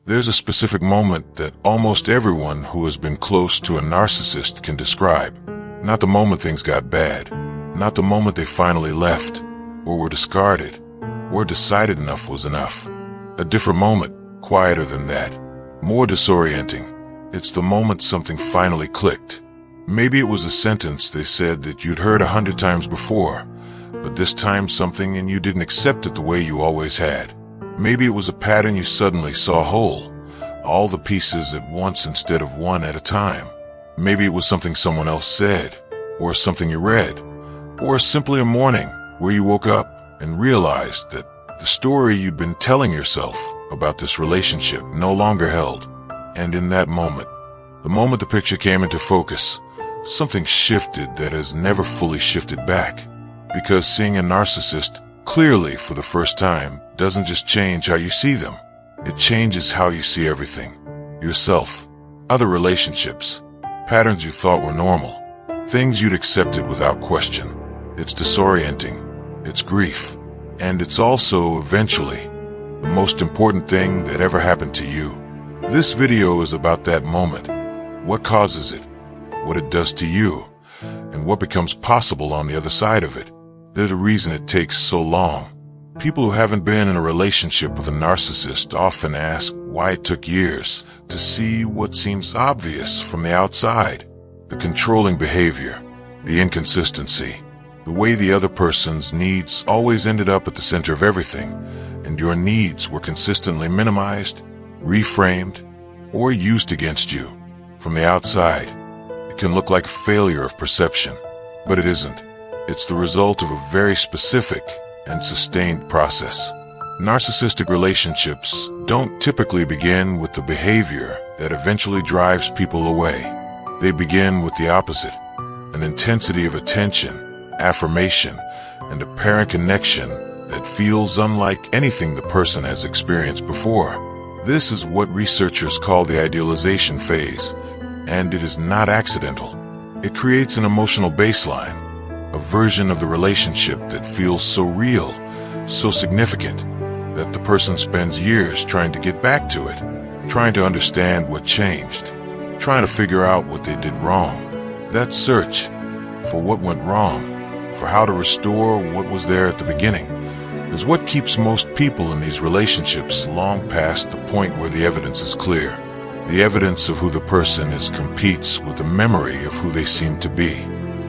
There's a specific moment that almost everyone who has been close to a narcissist can describe. Not the moment things got bad, not the moment they finally left, or were discarded, or decided enough was enough. A different moment, quieter than that, more disorienting. It's the moment something finally clicked. Maybe it was a sentence they said that you'd heard 100 times before, but this time something in you didn't accept it the way you always had. Maybe it was a pattern you suddenly saw whole, all the pieces at once instead of one at a time. Maybe it was something someone else said, or something you read, or simply a morning where you woke up and realized that the story you'd been telling yourself about this relationship no longer held. And in that moment, the moment the picture came into focus, something shifted that has never fully shifted back. Because seeing a narcissist clearly for the first time doesn't just change how you see them. It changes how you see everything. Yourself, other relationships, patterns you thought were normal, things you'd accepted without question. It's disorienting. It's grief. And it's also, eventually, the most important thing that ever happened to you. This video is about that moment. What causes it, what it does to you, and what becomes possible on the other side of it. There's a reason it takes so long. People who haven't been in a relationship with a narcissist often ask why it took years to see what seems obvious from the outside. The controlling behavior, the inconsistency, the way the other person's needs always ended up at the center of everything, and your needs were consistently minimized, reframed, or used against you. From the outside, it can look like a failure of perception, but it isn't. It's the result of a very specific and sustained process. Narcissistic relationships don't typically begin with the behavior that eventually drives people away. They begin with the opposite, an intensity of attention, affirmation, and apparent connection that feels unlike anything the person has experienced before. This is what researchers call the idealization phase, and it is not accidental. It creates an emotional baseline, a version of the relationship that feels so real, so significant, that the person spends years trying to get back to it, trying to understand what changed, trying to figure out what they did wrong. That search for what went wrong, for how to restore what was there at the beginning, is what keeps most people in these relationships long past the point where the evidence is clear. The evidence of who the person is competes with the memory of who they seem to be.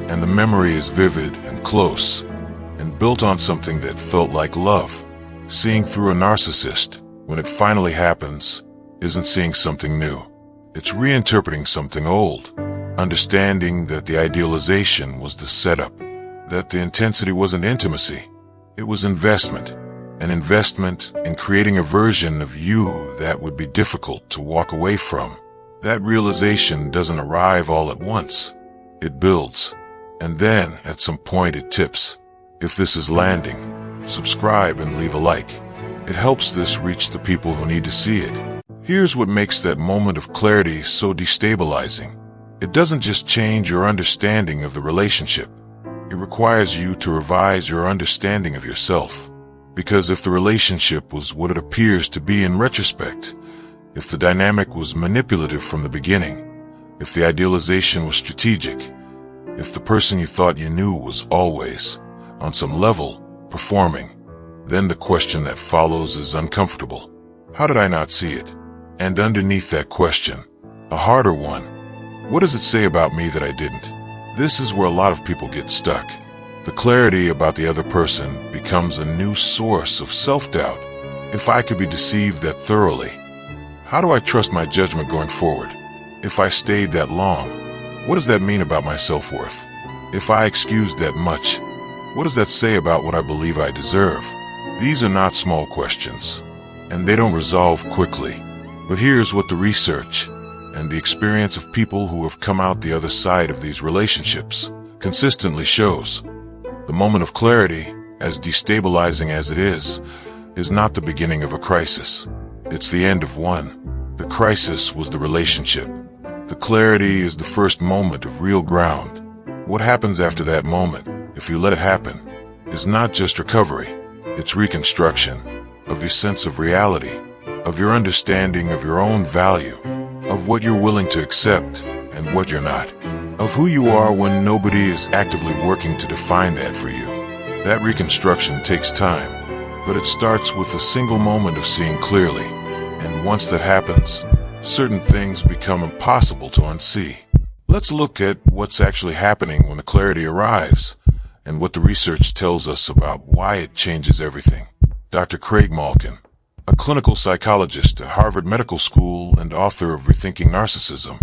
And the memory is vivid and close, and built on something that felt like love. Seeing through a narcissist, when it finally happens, isn't seeing something new. It's reinterpreting something old, understanding that the idealization was the setup, that the intensity wasn't intimacy, it was investment, an investment in creating a version of you that would be difficult to walk away from. That realization doesn't arrive all at once. It builds. And then, at some point, it tips. If this is landing, subscribe and leave a like. It helps this reach the people who need to see it. Here's what makes that moment of clarity so destabilizing. It doesn't just change your understanding of the relationship. It requires you to revise your understanding of yourself. Because if the relationship was what it appears to be in retrospect, if the dynamic was manipulative from the beginning, if the idealization was strategic, if the person you thought you knew was always, on some level, performing, then the question that follows is uncomfortable. How did I not see it? And underneath that question, a harder one, what does it say about me that I didn't? This is where a lot of people get stuck. The clarity about the other person becomes a new source of self-doubt. If I could be deceived that thoroughly, how do I trust my judgment going forward? If I stayed that long, what does that mean about my self-worth? If I excused that much, what does that say about what I believe I deserve? These are not small questions, and they don't resolve quickly. But here's what the research and the experience of people who have come out the other side of these relationships consistently shows. The moment of clarity, as destabilizing as it is not the beginning of a crisis. It's the end of one. The crisis was the relationship. The clarity is the first moment of real ground. What happens after that moment, if you let it happen, is not just recovery. It's reconstruction of your sense of reality, of your understanding of your own value, of what you're willing to accept and what you're not, of who you are when nobody is actively working to define that for you. That reconstruction takes time, but it starts with a single moment of seeing clearly, and once that happens, certain things become impossible to unsee. Let's look at what's actually happening when the clarity arrives, and what the research tells us about why it changes everything. Dr. Craig Malkin, a clinical psychologist at Harvard Medical School and author of Rethinking Narcissism,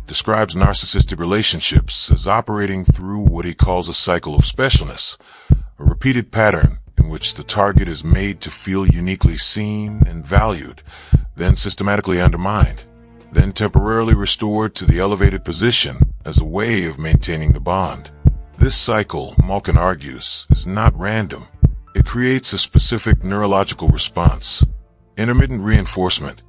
describes narcissistic relationships as operating through what he calls a cycle of specialness, a repeated pattern in which the target is made to feel uniquely seen and valued, then systematically undermined, then temporarily restored to the elevated position as a way of maintaining the bond. This cycle, Malkin argues, is not random. It creates a specific neurological response. Intermittent reinforcement,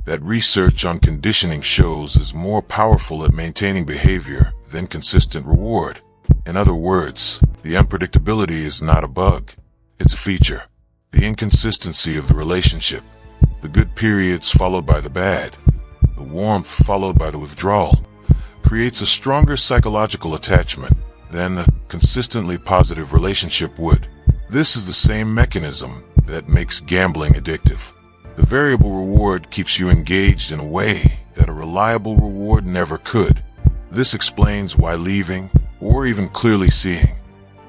that research on conditioning shows, is more powerful at maintaining behavior than consistent reward. In other words, the unpredictability is not a bug. It's a feature. The inconsistency of the relationship, the good periods followed by the bad, the warmth followed by the withdrawal, creates a stronger psychological attachment than a consistently positive relationship would. This is the same mechanism that makes gambling addictive. The variable reward keeps you engaged in a way that a reliable reward never could. This explains why leaving, or even clearly seeing,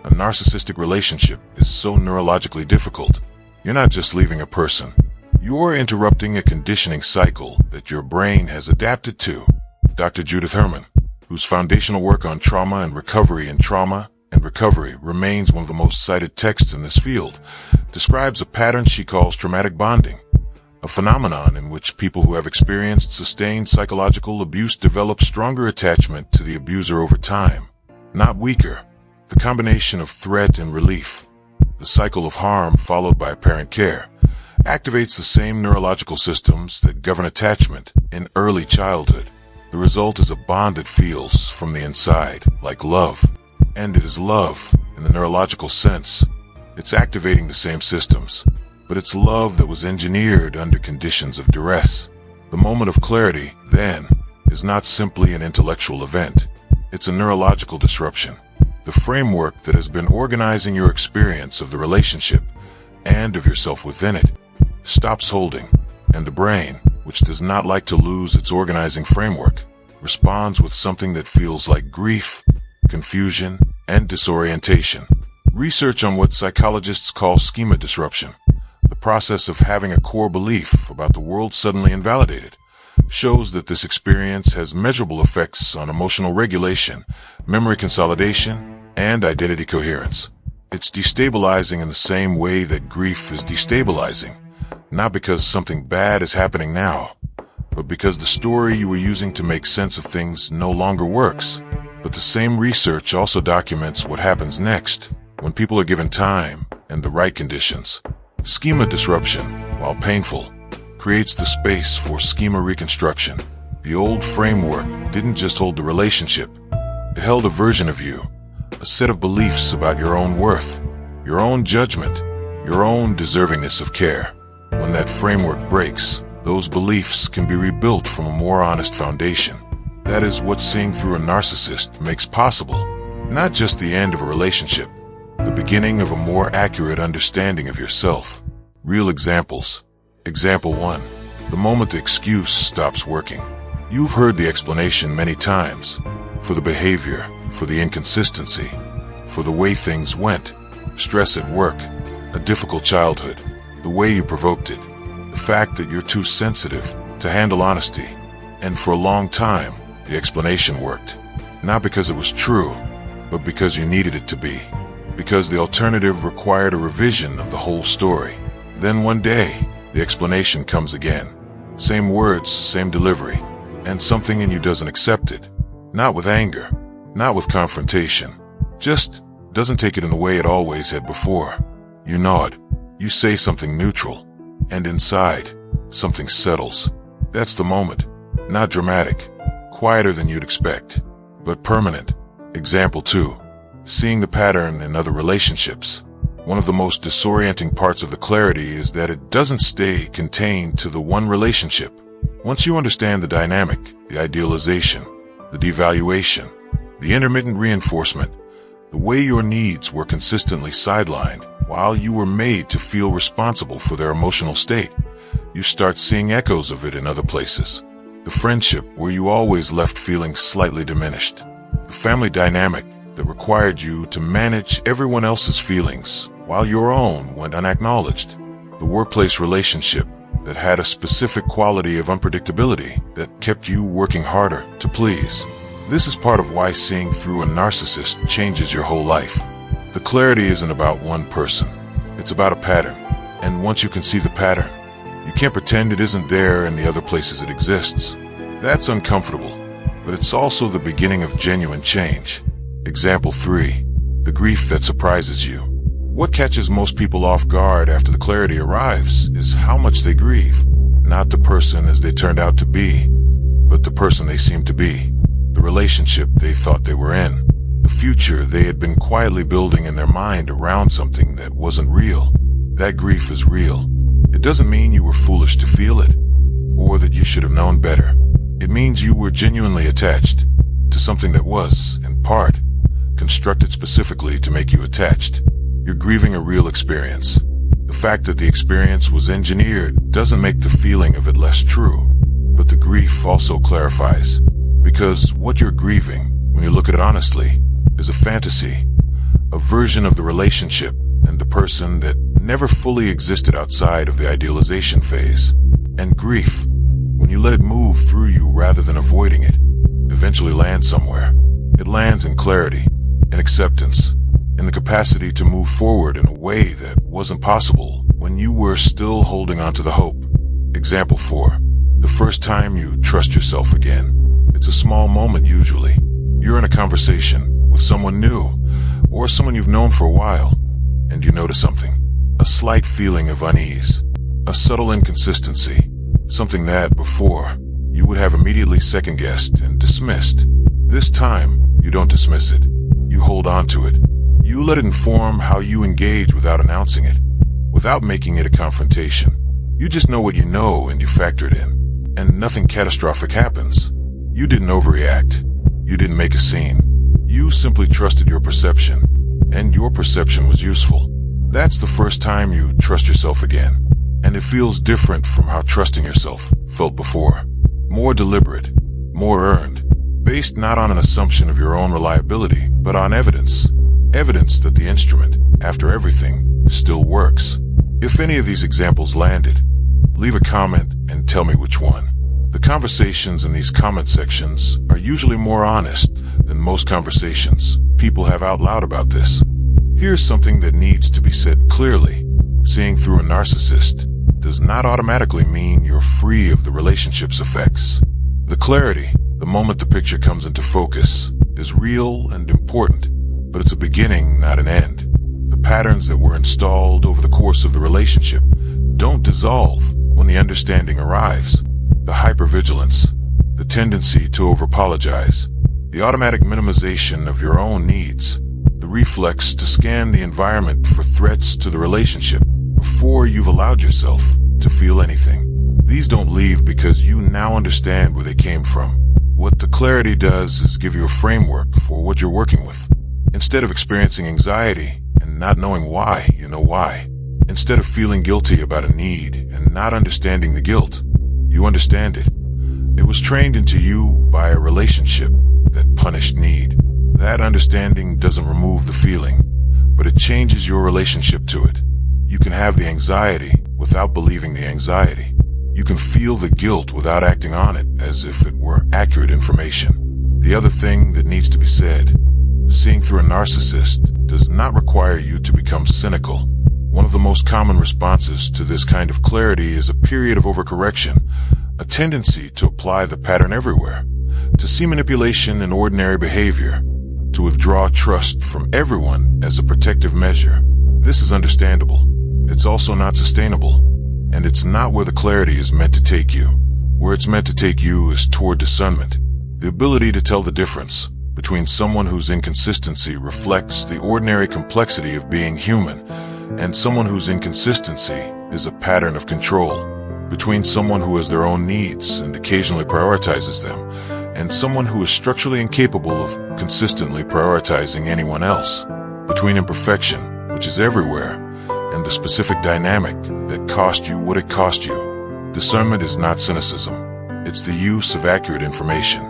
a narcissistic relationship is so neurologically difficult. You're not just leaving a person. You're interrupting a conditioning cycle that your brain has adapted to. Dr. Judith Herman, whose foundational work on trauma and recovery remains one of the most cited texts in this field, describes a pattern she calls traumatic bonding, a phenomenon in which people who have experienced sustained psychological abuse develop stronger attachment to the abuser over time, not weaker. The combination of threat and relief, the cycle of harm followed by apparent care, activates the same neurological systems that govern attachment in early childhood. The result is a bond that feels, from the inside, like love. And it is love, in the neurological sense. It's activating the same systems, but it's love that was engineered under conditions of duress. The moment of clarity, then, is not simply an intellectual event. It's a neurological disruption. The framework that has been organizing your experience of the relationship and of yourself within it stops holding, and the brain, which does not like to lose its organizing framework, responds with something that feels like grief, confusion, and disorientation. Research on what psychologists call schema disruption, the process of having a core belief about the world suddenly invalidated, shows that this experience has measurable effects on emotional regulation, memory consolidation, and identity coherence. It's destabilizing in the same way that grief is destabilizing, not because something bad is happening now, but because the story you were using to make sense of things no longer works. But the same research also documents what happens next when people are given time and the right conditions. Schema disruption, while painful, creates the space for schema reconstruction. The old framework didn't just hold the relationship. It held a version of you, a set of beliefs about your own worth, your own judgment, your own deservingness of care. When that framework breaks, those beliefs can be rebuilt from a more honest foundation. That is what seeing through a narcissist makes possible. Not just the end of a relationship, the beginning of a more accurate understanding of yourself. Real examples. Example 1. The moment the excuse stops working. You've heard the explanation many times. For the behavior, for the inconsistency, for the way things went. Stress at work, a difficult childhood, the way you provoked it, the fact that you're too sensitive to handle honesty. And for a long time, the explanation worked. Not because it was true, but because you needed it to be. Because the alternative required a revision of the whole story. Then one day, the explanation comes again. Same words, same delivery, and something in you doesn't accept it. Not with anger, not with confrontation. Just doesn't take it in the way it always had before. You nod. You say something neutral. And inside, something settles. That's the moment. Not dramatic. Quieter than you'd expect. But permanent. Example 2. Seeing the pattern in other relationships. One of the most disorienting parts of the clarity is that it doesn't stay contained to the one relationship. Once you understand the dynamic, the idealization, the devaluation, the intermittent reinforcement, the way your needs were consistently sidelined while you were made to feel responsible for their emotional state, you start seeing echoes of it in other places. The friendship where you always left feeling slightly diminished. The family dynamic that required you to manage everyone else's feelings while your own went unacknowledged. The workplace relationship that had a specific quality of unpredictability that kept you working harder to please. This is part of why seeing through a narcissist changes your whole life. The clarity isn't about one person. It's about a pattern. And once you can see the pattern, you can't pretend it isn't there in the other places it exists. That's uncomfortable, but it's also the beginning of genuine change. Example 3. The grief that surprises you. What catches most people off guard after the clarity arrives is how much they grieve. Not the person as they turned out to be, but the person they seemed to be. The relationship they thought they were in. The future they had been quietly building in their mind around something that wasn't real. That grief is real. It doesn't mean you were foolish to feel it, or that you should have known better. It means you were genuinely attached to something that was, in part, constructed specifically to make you attached. You're grieving a real experience. The fact that the experience was engineered doesn't make the feeling of it less true, but the grief also clarifies. Because what you're grieving, when you look at it honestly, is a fantasy, a version of the relationship and the person that never fully existed outside of the idealization phase. And grief, when you let it move through you rather than avoiding it, eventually lands somewhere. It lands in clarity, in acceptance, in the capacity to move forward in a way that wasn't possible when you were still holding on to the hope. Example 4. The first time you trust yourself again. It's a small moment usually. You're in a conversation with someone new, or someone you've known for a while, and you notice something. A slight feeling of unease. A subtle inconsistency. Something that, before, you would have immediately second-guessed and dismissed. This time, you don't dismiss it. You hold on to it. You let it inform how you engage without announcing it, without making it a confrontation. You just know what you know and you factor it in, and nothing catastrophic happens. You didn't overreact. You didn't make a scene. You simply trusted your perception, and your perception was useful. That's the first time you trust yourself again, and it feels different from how trusting yourself felt before. More deliberate, more earned, based not on an assumption of your own reliability, but on evidence. Evidence that the instrument, after everything, still works. If any of these examples landed, leave a comment and tell me which one. The conversations in these comment sections are usually more honest than most conversations people have out loud about this. Here's something that needs to be said clearly. Seeing through a narcissist does not automatically mean you're free of the relationship's effects. The clarity, the moment the picture comes into focus, is real and important, but it's a beginning, not an end. The patterns that were installed over the course of the relationship don't dissolve when the understanding arrives. The hypervigilance, the tendency to over-apologize, the automatic minimization of your own needs, the reflex to scan the environment for threats to the relationship before you've allowed yourself to feel anything. These don't leave because you now understand where they came from. What the clarity does is give you a framework for what you're working with. Instead of experiencing anxiety and not knowing why, you know why. Instead of feeling guilty about a need and not understanding the guilt, you understand it. It was trained into you by a relationship that punished need. That understanding doesn't remove the feeling, but it changes your relationship to it. You can have the anxiety without believing the anxiety. You can feel the guilt without acting on it as if it were accurate information. The other thing that needs to be said, seeing through a narcissist does not require you to become cynical. One of the most common responses to this kind of clarity is a period of overcorrection, a tendency to apply the pattern everywhere, to see manipulation in ordinary behavior, to withdraw trust from everyone as a protective measure. This is understandable. It's also not sustainable, and it's not where the clarity is meant to take you. Where it's meant to take you is toward discernment, the ability to tell the difference between someone whose inconsistency reflects the ordinary complexity of being human and someone whose inconsistency is a pattern of control, between someone who has their own needs and occasionally prioritizes them, and someone who is structurally incapable of consistently prioritizing anyone else, between imperfection, which is everywhere, and the specific dynamic that cost you what it cost you. Discernment is not cynicism. It's the use of accurate information.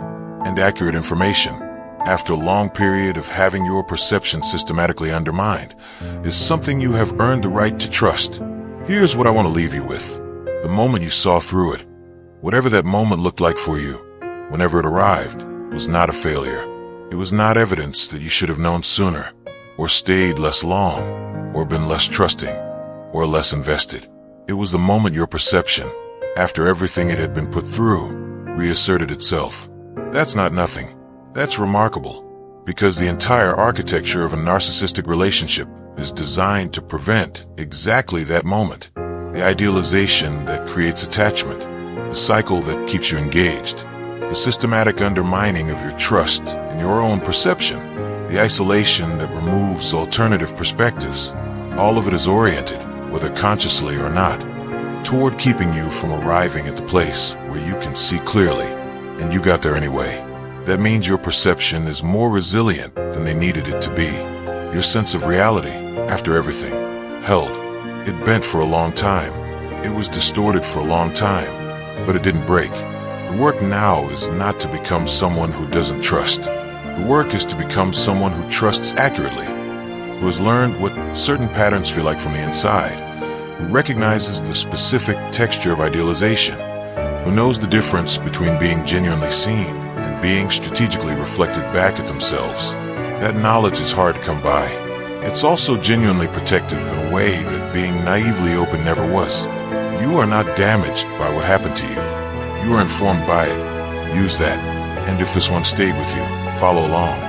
And accurate information, after a long period of having your perception systematically undermined, is something you have earned the right to trust. Here's what I want to leave you with. The moment you saw through it, whatever that moment looked like for you, whenever it arrived, was not a failure. It was not evidence that you should have known sooner, or stayed less long, or been less trusting, or less invested. It was the moment your perception, after everything it had been put through, reasserted itself. That's not nothing. That's remarkable, because the entire architecture of a narcissistic relationship is designed to prevent exactly that moment. The idealization that creates attachment, the cycle that keeps you engaged, the systematic undermining of your trust in your own perception, the isolation that removes alternative perspectives. All of it is oriented, whether consciously or not, toward keeping you from arriving at the place where you can see clearly. And you got there anyway. That means your perception is more resilient than they needed it to be. Your sense of reality, after everything, held. It bent for a long time. It was distorted for a long time, but it didn't break. The work now is not to become someone who doesn't trust. The work is to become someone who trusts accurately, who has learned what certain patterns feel like from the inside, who recognizes the specific texture of idealization, who knows the difference between being genuinely seen and being strategically reflected back at themselves. That knowledge is hard to come by. It's also genuinely protective in a way that being naively open never was. You are not damaged by what happened to you. You are informed by it. Use that. And if this one stayed with you, follow along.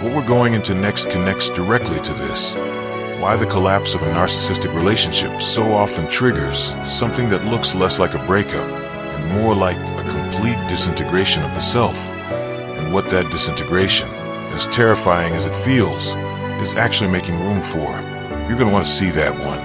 What we're going into next connects directly to this. Why the collapse of a narcissistic relationship so often triggers something that looks less like a breakup and more like a complete disintegration of the self. And what that disintegration, as terrifying as it feels, is actually making room for. You're going to want to see that one.